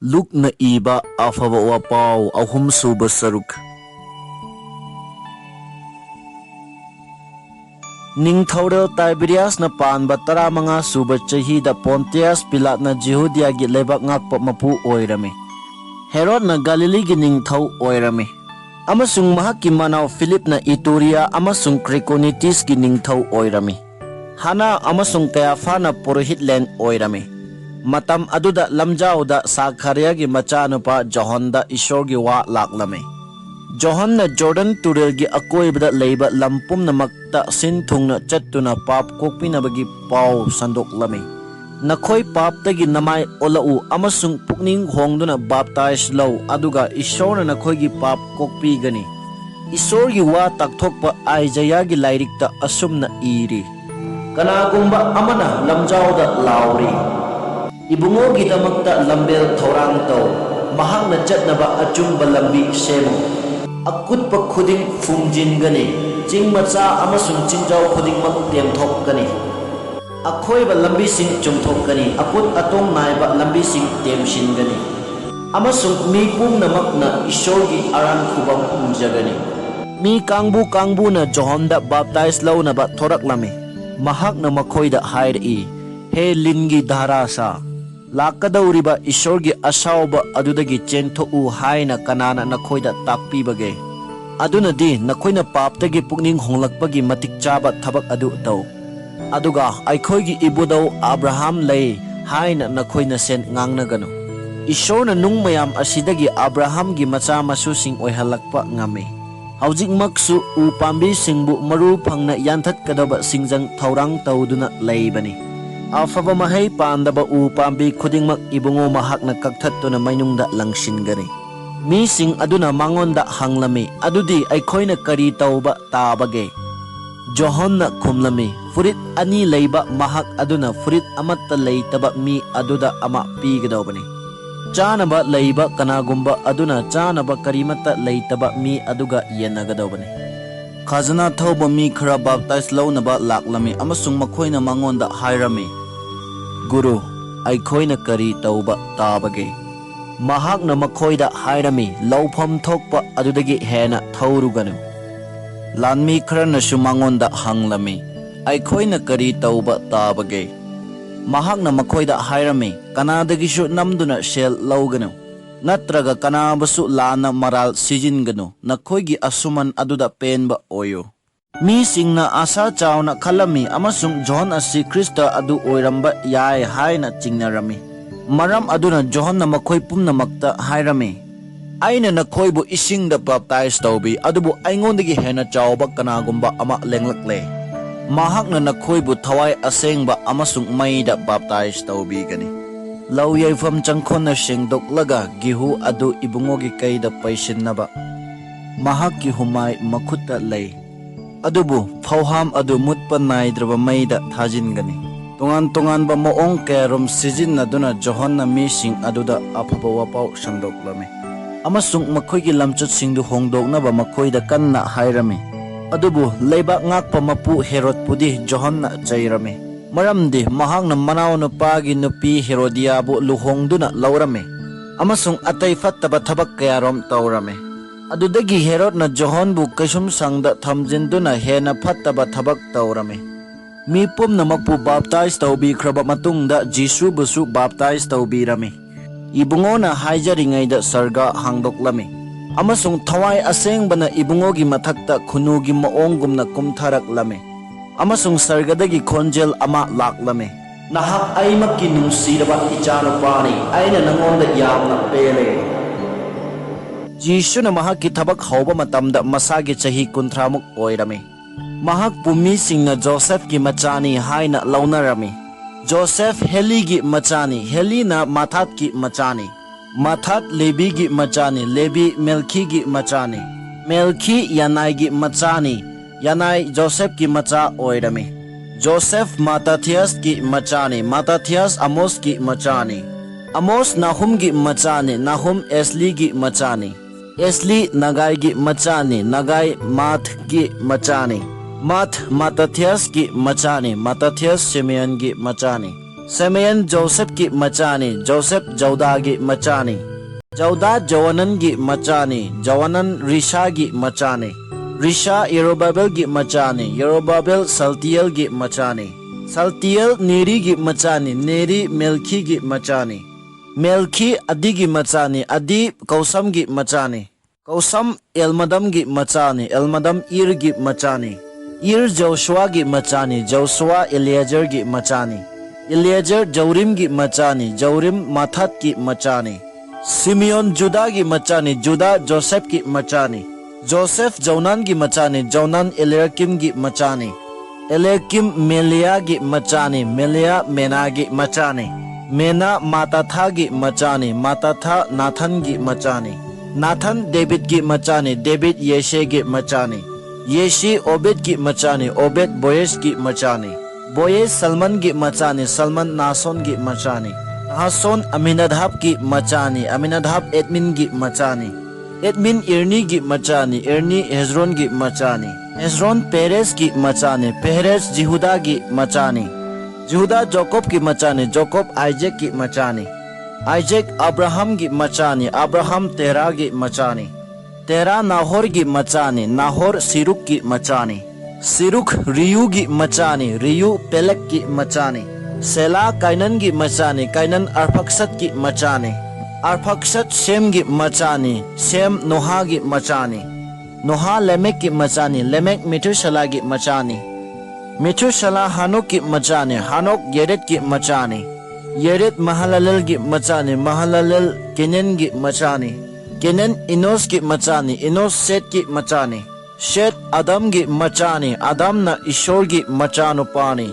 ꯂꯨꯛꯅ ꯏꯕ ꯑꯐꯕ ꯋꯥꯄꯥꯎ ꯑꯍꯨꯝꯁꯨꯕ ꯁꯔꯨꯛ ꯅꯤꯡꯊꯧꯔꯦꯜ ꯇꯥꯏꯕꯦꯔꯤꯌꯁꯅ ꯄꯥꯟꯕ 15 ꯁꯨꯕ ꯆꯍꯤꯗ ꯄꯣꯟꯇꯤꯌꯁ ꯄꯤꯂꯥꯠꯅ ꯖꯤꯍꯨꯗꯤꯌꯥꯒꯤ ꯂꯩꯕꯥꯛ ꯉꯥꯛꯄ ꯃꯄꯨ ꯑꯣꯏꯔꯝꯃꯤ꯫ ꯍꯦꯔꯣꯗꯅ ꯒꯥꯂꯤꯂꯤꯒꯤ ꯅꯤꯡꯊꯧ ꯑꯣꯏꯔꯝꯃꯤ ꯑꯃꯁꯨꯡ ꯃꯍꯥꯛꯀꯤ ꯃꯅꯥꯎ ꯐꯤꯂꯤꯞꯅ ꯏꯇꯨꯔꯤꯌꯥ ꯑꯃꯁꯨꯡ ꯇ꯭ꯔꯦꯀꯣꯅꯤꯇꯤꯁꯀꯤ ꯅꯤꯡꯊꯧ ꯑꯣꯏꯔꯝꯃꯤ꯫ ꯍꯥꯅꯥ ꯑꯃꯁꯨꯡ ꯀꯌꯥꯐꯥꯅ ꯄꯨꯔꯣꯍꯤꯠꯂꯦꯟ ꯑꯣꯏꯔꯝꯃꯤ꯫ ꯃꯇꯝ ꯑꯗꯨꯗ ꯂꯝꯖꯥꯎꯗ ꯁꯥꯈꯔꯤꯌꯥꯒꯤ ꯃꯆꯥꯅꯨꯄꯥ ꯖꯣꯍꯟꯗ ꯏꯁꯣꯔꯒꯤ ꯋꯥ ꯂꯥꯛꯂꯝꯃꯤ꯫ ꯖꯣꯍꯟꯅ ꯖꯣꯔꯗꯟ ꯇꯨꯔꯦꯜꯒꯤ ꯑꯀꯣꯏꯕꯗ ꯂꯩꯕ ꯂꯝ ꯄꯨꯝꯅꯃꯛꯇ ꯁꯤꯟ ꯊꯨꯡꯅ ꯆꯠꯇꯨꯅ ꯄꯥꯞ ꯀꯣꯛꯄꯤꯅꯕꯒꯤ ꯄꯥꯎ ꯁꯟꯗꯣꯛꯂꯝꯃꯤ꯫ ꯅꯈꯣꯏ ꯄꯥꯞꯇꯒꯤ ꯅꯃꯥꯏ ꯑꯣꯜꯂꯛꯎ ꯑꯃꯁꯨꯡ ꯄꯨꯛꯅꯤꯡ ꯍꯣꯡꯗꯨꯅ ꯕꯥꯞꯇꯥꯏꯖ ꯂꯧ, ꯑꯗꯨꯒ ꯏꯁꯣꯔꯅ ꯅꯈꯣꯏꯒꯤ ꯄꯥꯞ ꯀꯣꯛꯄꯤꯒꯅꯤ꯫ ꯏꯁꯣꯔꯒꯤ ꯋꯥ ꯇꯥꯛꯊꯣꯛꯄ ꯑꯥꯏꯖꯥꯌꯥꯒꯤ ꯂꯥꯏꯔꯤꯛꯇ ꯑꯁꯨꯝꯅ ꯏꯔꯤ: ꯀꯅꯥꯒꯨꯝꯕ ꯑꯃꯅ ꯂꯝꯖꯥꯎꯗ ꯂꯥꯎꯔꯤ, ꯏꯕꯨꯡꯉꯣꯒꯤꯗꯃꯛꯇ ꯂꯝꯕꯦꯜ ꯊꯧꯔꯥꯡ ꯇꯧ, ꯃꯍꯥꯛꯅ ꯆꯠꯅꯕ ꯑꯆꯨꯝꯕ ꯂꯝꯕꯤ ꯁꯦꯝꯃꯨ꯫ ꯑꯀꯨꯠꯄ ꯈꯨꯗꯤꯡ ꯐꯨꯝꯖꯤꯟꯒꯅꯤ, ꯆꯤꯡ ꯃꯆꯥ ꯑꯃꯁꯨꯡ ꯆꯤꯡꯖꯥꯎ ꯈꯨꯗꯤꯡꯃꯛ ꯇꯦꯝꯊꯣꯛꯀꯅꯤ꯫ ꯑꯈꯣꯏꯕ ꯂꯝꯕꯤꯁꯤꯡ ꯆꯨꯝꯊꯣꯛꯀꯅꯤ, ꯑꯀꯨꯠ ꯑꯇꯣꯡ ꯅꯥꯏꯕ ꯂꯝꯕꯤꯁꯤꯡ ꯇꯦꯝꯁꯤꯟꯒꯅꯤ, ꯑꯃꯁꯨꯡ ꯃꯤ ꯄꯨꯝꯅꯃꯛꯅ ꯏꯁꯣꯔꯒꯤ ꯑꯔꯥꯟ ꯈꯨꯕꯝ ꯎꯖꯒꯅꯤ꯫ ꯃꯤ ꯀꯥꯡꯕꯨꯅ ꯖꯣꯍꯟꯗ ꯕꯥꯞꯇꯥꯏꯖ ꯂꯧꯅꯕ ꯊꯣꯔꯛꯂꯝꯃꯤ꯫ ꯃꯍꯥꯛꯅ ꯃꯈꯣꯏꯗ ꯍꯥꯏꯔꯛꯏ, ꯍꯦ ꯂꯤꯟꯒꯤ ꯙꯔꯥꯁꯥ, ꯂꯥꯛꯀꯗꯧꯔꯤꯕ ꯏꯁꯣꯔꯒꯤ ꯑꯁꯥꯎꯕ ꯑꯗꯨꯗꯒꯤ ꯆꯦꯟꯊꯣꯛꯎ ꯍꯥꯏꯅ ꯀꯅꯥꯅ ꯅꯈꯣꯏꯗ ꯇꯥꯛꯄꯤꯕꯒꯦ? ꯑꯗꯨꯅꯗꯤ ꯅꯈꯣꯏꯅ ꯄꯥꯞꯇꯒꯤ ꯄꯨꯛꯅꯤꯡ ꯍꯣꯡꯂꯛꯄꯒꯤ ꯃꯇꯤꯛ ꯆꯥꯕ ꯊꯕꯛ ꯑꯗꯨ ꯇꯧ, ꯑꯗꯨꯒ ꯑꯩꯈꯣꯏꯒꯤ ꯏꯕꯨꯙꯧ ꯑꯕ꯭ꯔꯥꯍꯥꯝ ꯂꯩ ꯍꯥꯏꯅ ꯅꯈꯣꯏꯅ ꯁꯦꯟ ꯉꯥꯡꯅꯒꯅꯨ꯫ ꯏꯁꯣꯔꯅ ꯅꯨꯡ ꯃꯌꯥꯝ ꯑꯁꯤꯗꯒꯤ ꯑꯕ꯭ꯔꯥꯍꯥꯝꯒꯤ ꯃꯆꯥ ꯃꯁꯨꯁꯤꯡ ꯑꯣꯏꯍꯜꯂꯛꯄ ꯉꯝꯃꯤ꯫ ꯍꯧꯖꯤꯛꯃꯛꯁꯨ ꯎ ꯄꯥꯝꯕꯤꯁꯤꯡꯕꯨ ꯃꯔꯨ ꯐꯪꯅ ꯌꯥꯟꯊꯠꯀꯗꯕ ꯁꯤꯡꯖꯪ ꯊꯧꯔꯥꯡ ꯇꯧꯗꯨꯅ ꯂꯩꯕꯅꯤ꯫ ꯑꯐꯕ ꯃꯍꯩ ꯄꯥꯟꯗꯕ ꯎ ꯄꯥꯝꯕꯤ ꯈꯨꯗꯤꯡꯃꯛ ꯏꯕꯨꯡꯉꯣ ꯃꯍꯥꯛꯅ ꯀꯛꯊꯠꯇꯨꯅ ꯃꯩꯅꯨꯡꯗ ꯂꯪꯁꯤꯟꯒꯅꯤ꯫ ꯃꯤꯁꯤꯡ ꯑꯗꯨꯅ ꯃꯉꯣꯟꯗ ꯍꯪꯂꯝꯃꯤ, ꯑꯗꯨꯗꯤ ꯑꯩꯈꯣꯏꯅ ꯀꯔꯤ ꯇꯧꯕ ꯇꯥꯕꯒꯦ? ꯖꯣꯍꯟꯅ ꯈꯨꯝꯂꯝꯃꯤ, ꯐꯨꯔꯤꯠ 2 ꯂꯩꯕ ꯃꯍꯥꯛ ꯑꯗꯨꯅ ꯐꯨꯔꯤꯠ ꯑꯃꯠꯇ ꯂꯩꯇꯕ ꯃꯤ ꯑꯗꯨꯗ ꯑꯃ ꯄꯤꯒꯗꯧꯕꯅꯤ꯫ ꯆꯥꯅꯕ ꯂꯩꯕ ꯀꯅꯥꯒꯨꯝꯕ ꯑꯗꯨꯅ ꯆꯥꯅꯕ ꯀꯔꯤꯃꯠꯇ ꯂꯩꯇꯕ ꯃꯤ ꯑꯗꯨꯒ ꯌꯦꯟꯅꯒꯗꯧꯕꯅꯤ꯫ ꯈꯥꯖꯅꯥ ꯊꯧꯕ ꯃꯤ ꯈꯔ ꯕꯥꯞꯇꯥꯏꯖ ꯂꯧꯅꯕ ꯂꯥꯛꯂꯝꯃꯤ ꯑꯃꯁꯨꯡ ꯃꯈꯣꯏꯅ ꯃꯉꯣꯟꯗ ꯍꯥꯏꯔꯝꯃꯤ, ꯒꯨꯔꯨ, ꯑꯩꯈꯣꯏꯅ ꯀꯔꯤ ꯇꯧꯕ ꯇꯥꯕꯒꯦ? ꯃꯍꯥꯛꯅ ꯃꯈꯣꯏꯗ ꯍꯥꯏꯔꯝꯃꯤ, ꯂꯧꯐꯝ ꯊꯣꯛꯄ ꯑꯗꯨꯗꯒꯤ ꯍꯦꯟꯅ ꯊꯧꯔꯨꯒꯅꯨ꯫ ꯂꯥꯟꯃꯤ ꯈꯔꯅꯁꯨ ꯃꯉꯣꯟꯗ ꯍꯪꯂꯝꯃꯤ, ꯑꯩꯈꯣꯏꯅ ꯀꯔꯤ ꯇꯧꯕ ꯇꯥꯕꯒꯦ? ꯃꯍꯥꯛꯅ ꯃꯈꯣꯏꯗ ꯍꯥꯏꯔꯝꯃꯤ, ꯀꯅꯥꯗꯒꯤꯁꯨ ꯅꯝꯗꯨꯅ ꯁꯦꯜ ꯂꯧꯒꯅꯨ, ꯅꯠꯇ꯭ꯔꯒ ꯀꯅꯥꯕꯨꯁꯨ ꯂꯥꯟꯅ ꯃꯔꯥꯜ ꯁꯤꯖꯤꯟꯒꯅꯨ꯫ ꯅꯈꯣꯏꯒꯤ ꯑꯁꯨꯃꯟ ꯑꯗꯨꯗ ꯄꯦꯟꯕ ꯑꯣꯏꯌꯨ꯫ ꯃꯤꯁꯤꯡꯅ ꯑꯁꯥ ꯆꯥꯎꯅ ꯈꯜꯂꯝꯃꯤ ꯑꯃꯁꯨꯡ ꯖꯣꯍꯟ ꯑꯁꯤ ꯈ꯭ꯔꯤꯁꯇ ꯑꯗꯨ ꯑꯣꯏꯔꯝꯕ ꯌꯥꯏ ꯍꯥꯏꯅ ꯆꯤꯡꯅꯔꯝꯃꯤ꯫ ꯃꯔꯝ ꯑꯗꯨꯅ ꯖꯣꯍꯟꯅ ꯃꯈꯣꯏ ꯄꯨꯝꯅꯃꯛꯇ ꯍꯥꯏꯔꯝꯃꯤ, ꯑꯩꯅ ꯅꯈꯣꯏꯕꯨ ꯏꯁꯤꯡꯗ ꯕꯥꯞꯇꯥꯏꯖ ꯇꯧꯕꯤ, ꯑꯗꯨꯕꯨ ꯑꯩꯉꯣꯟꯗꯒꯤ ꯍꯦꯟꯅ ꯆꯥꯎꯕ ꯀꯅꯥꯒꯨꯝꯕ ꯑꯃ ꯂꯦꯡꯂꯛꯂꯦ꯫ ꯃꯍꯥꯛꯅ ꯅꯈꯣꯏꯕꯨ ꯊꯋꯥꯏ ꯑꯁꯦꯡꯕ ꯑꯃꯁꯨꯡ ꯃꯩꯗ ꯕꯥꯞꯇꯥꯏꯖ ꯇꯧꯕꯤꯒꯅꯤ꯫ ꯂꯧ ꯌꯩꯐꯝ ꯆꯪꯈꯣꯟꯅ ꯁꯦꯡꯗꯣꯛꯂꯒ ꯒꯤꯍꯨ ꯑꯗꯨ ꯏꯕꯨꯡꯉꯣꯒꯤ ꯀꯩꯗ ꯄꯩꯁꯤꯟꯅꯕ ꯃꯍꯥꯛꯀꯤ ꯍꯨꯃꯥꯏ ꯃꯈꯨꯠꯇ ꯂꯩ, ꯑꯗꯨꯕꯨ ꯐꯧꯍꯥꯝ ꯑꯗꯨ ꯃꯨꯠꯄ ꯅꯥꯏꯗ꯭ꯔꯕ ꯃꯩꯗ ꯊꯥꯖꯤꯟꯒꯅꯤ꯫ ꯇꯣꯉꯥꯟ ꯇꯣꯉꯥꯟꯕ ꯃꯑꯣꯡ ꯀꯌꯥꯔꯣꯝ ꯁꯤꯖꯤꯟꯅꯗꯨꯅ ꯖꯣꯍꯟꯅ ꯃꯤꯁꯤꯡ ꯑꯗꯨꯗ ꯑꯐꯕ ꯋꯥꯄꯥꯎ ꯁꯟꯗꯣꯛꯂꯝꯃꯤ ꯑꯃꯁꯨꯡ ꯃꯈꯣꯏꯒꯤ ꯂꯝꯆꯠꯁꯤꯡꯗꯨ ꯍꯣꯡꯗꯣꯛꯅꯕ ꯃꯈꯣꯏꯗ ꯀꯟꯅ ꯍꯥꯏꯔꯝꯃꯤ꯫ ꯑꯗꯨꯕꯨ ꯂꯩꯕꯥꯛ ꯉꯥꯛꯄ ꯃꯄꯨ ꯍꯦꯔꯣꯗꯄꯨꯗꯤ ꯖꯣꯍꯟꯅ ꯆꯩꯔꯝꯃꯤ, ꯃꯔꯝꯗꯤ ꯃꯍꯥꯛꯅ ꯃꯅꯥꯎꯅꯨꯄꯥꯒꯤ ꯅꯨꯄꯤ ꯍꯦꯔꯣꯗꯤꯌꯥꯕꯨ ꯂꯨꯍꯣꯡꯗꯨꯅ ꯂꯧꯔꯝꯃꯤ ꯑꯃꯁꯨꯡ ꯑꯇꯩ ꯐꯠꯇꯕ ꯊꯕꯛ ꯀꯌꯥꯔꯣꯝ ꯇꯧꯔꯝꯃꯤ꯫ ꯑꯗꯨꯗꯒꯤ ꯍꯦꯔꯣꯗꯅ ꯖꯣꯍꯟꯕꯨ ꯀꯩꯁꯨꯝꯁꯪꯗ ꯊꯝꯖꯤꯟꯗꯨꯅ ꯍꯦꯟꯅ ꯐꯠꯇꯕ ꯊꯕꯛ ꯇꯧꯔꯝꯃꯤ꯫ ꯃꯤ ꯄꯨꯝꯅꯃꯛꯄꯨ ꯕꯥꯞꯇꯥꯏꯖ ꯇꯧꯕꯤꯈ꯭ꯔꯕ ꯃꯇꯨꯡꯗ ꯖꯤꯁꯨꯕꯨꯁꯨ ꯕꯥꯞꯇꯥꯏꯖ ꯇꯧꯕꯤꯔꯝꯃꯤ꯫ ꯏꯕꯨꯡꯉꯣꯅ ꯍꯥꯏꯖꯔꯤꯉꯩꯗ ꯁꯔꯒ ꯍꯥꯡꯗꯣꯛꯂꯝꯃꯤ ꯑꯃꯁꯨꯡ ꯊꯋꯥꯏ ꯑꯁꯦꯡꯕꯅ ꯏꯕꯨꯡꯉꯣꯒꯤ ꯃꯊꯛꯇ ꯈꯨꯅꯨꯒꯤ ꯃꯑꯣꯡꯒꯨꯝꯅ ꯀꯨꯝꯊꯔꯛꯂꯝꯃꯤ, ꯑꯃꯁꯨꯡ ꯁꯔꯒꯗꯒꯤ ꯈꯣꯟꯖꯦꯜ ꯑꯃ ꯂꯥꯛꯂꯝꯃꯤ, ꯅꯍꯥꯛ ꯑꯩꯃꯛꯀꯤ ꯅꯨꯡꯁꯤꯔꯕ ꯏꯆꯥꯅꯨꯄꯥꯅꯤ, ꯑꯩꯅ ꯅꯉꯣꯟꯗ ꯌꯥꯝꯅ ꯄꯦꯜꯂꯦ꯫ ꯖꯤꯁꯨꯅ ꯃꯍꯥꯛꯀꯤ ꯊꯕꯛ ꯍꯧꯕ ꯃꯇꯝꯗ ꯃꯁꯥꯒꯤ ꯆꯍꯤ 30 ꯑꯣꯏꯔꯝꯃꯤ꯫ ꯃꯍꯥꯛꯄꯨ ꯃꯤꯁꯤꯡꯅ ꯖꯣꯁꯦꯐꯀꯤ ꯃꯆꯥꯅꯤ ꯍꯥꯏꯅ ꯂꯧꯅꯔꯝꯃꯤ꯫ ꯖꯣꯁꯦꯐ ꯍꯦꯂꯤꯒꯤ ꯃꯆꯥꯅꯤ, ꯍꯦꯂꯤꯅ ꯃꯥꯊꯥꯠꯀꯤ ꯃꯆꯥꯅꯤ, ꯃꯥꯊꯥꯠ ꯂꯦꯕꯤꯒꯤ ꯃꯆꯥꯅꯤ, ꯂꯦꯕꯤ ꯃꯦꯜꯈꯤꯒꯤ ꯃꯆꯥꯅꯤ, ꯃꯦꯜꯈꯤ ꯌꯥꯅꯥꯏꯒꯤ ꯃꯆꯥꯅꯤ, ꯌꯥꯅꯥꯏ ꯖꯣꯁꯦꯐꯀꯤ ꯃꯆꯥ ꯑꯣꯏꯔꯝꯃꯤ, ꯖꯣꯁꯦꯐ ꯃꯥꯇꯥꯊꯤꯌꯥꯁꯀꯤ ꯃꯆꯥꯅꯤ, ꯃꯥꯇꯥꯊꯤꯌꯥꯁ ꯑꯃꯣꯁꯀꯤ ꯃꯆꯥꯅꯤ, ꯑꯃꯣꯁ ꯅꯥꯍꯨꯝꯒꯤ ꯃꯆꯥꯅꯤ, ꯅꯥꯍꯨꯝ ꯑꯦꯁꯂꯤꯒꯤ ꯃꯆꯥꯅꯤ, एस्ली नगाई की मचानी, नगाई माथ की मचानी, माथ माताथियास की मचानी, माताथियास सिमियन की मचानी, सेमेयन जोसेफ की मचानी, जोसेफ जौदा की मचानी, जौदा जवानन की मचानी, जवानन रिशा की मचानी, रिशा यरोबाबेल की मचानी, यरोबाबेल सल्तियल की मचानी, सल्तियल नेरी की मचानी, नेरी मेल्खी की मचानी, मेल्खी अदी की मचानी, अदी कौसम की मचानी, कौसम एलमदम की मचानी, एलमदम इर की मचानी, इर जोशुआ की मचानी, जोशुआ इलियाजर की मचानी, इलियाजर जौरिम की मचानी, जौरिम माथत की मचानी, सिमियोन जुदा की मचानी, जुदा जोसेफ की मचानी, जोसेफ जौनान की मचानी, जौनान एलियाकिम की मचानी, एलियाकिम मेलिया की मचानी, मेलिया मेना की मचानी, मेना माताथा की मचानी, माताथा नाथन की मचानी, नाथन डेविड की मचानी, डेविड येशे की मचानी, येशी ओबेद की मचानी, ओबेद बोयस की मचानी, बोयस सलमान की मचानी, सलमान नासोन की मचानी, नासोन अमीनादाब की मचानी, अमीनादाब एडमिन की मचानी, एडमिन इर्नी की मचानी, इर्नी हेजरोन की मचानी, हेजरोन पेरेस की मचानी, पेरेस जिहुदा की मचानी, जिहुदा जोकोब की मचानी, जोकोब आइजेक की मचानी, आइजेक अब्राहम की मचानी, अब्राहम तेरा की मचानी, तेरा नाहोर की मचानी, नाहोर सिरुक की मचानी, सिरुक रियू की मचानी, रियू पेलेक की मचानी, सेला काइनन की मचानी, काइनन अरफक्सत की मचानी, अरफक्सत शेम की मचानी, शेम नोहा की मचानी, नोहा लेमेक की मचानी, लेमेक मिथुशला की मचानी, मिथुशला हानुक की मचानी, हानुक येरेद की मचानी, येरेद महललेल की मचानी, महललेल केनन की मचानी, केनन इनोस की मचानी, इनोस सेत की मचानी, शेत आदम की मचानी, आदम न ईश्वर की मचानुपानी,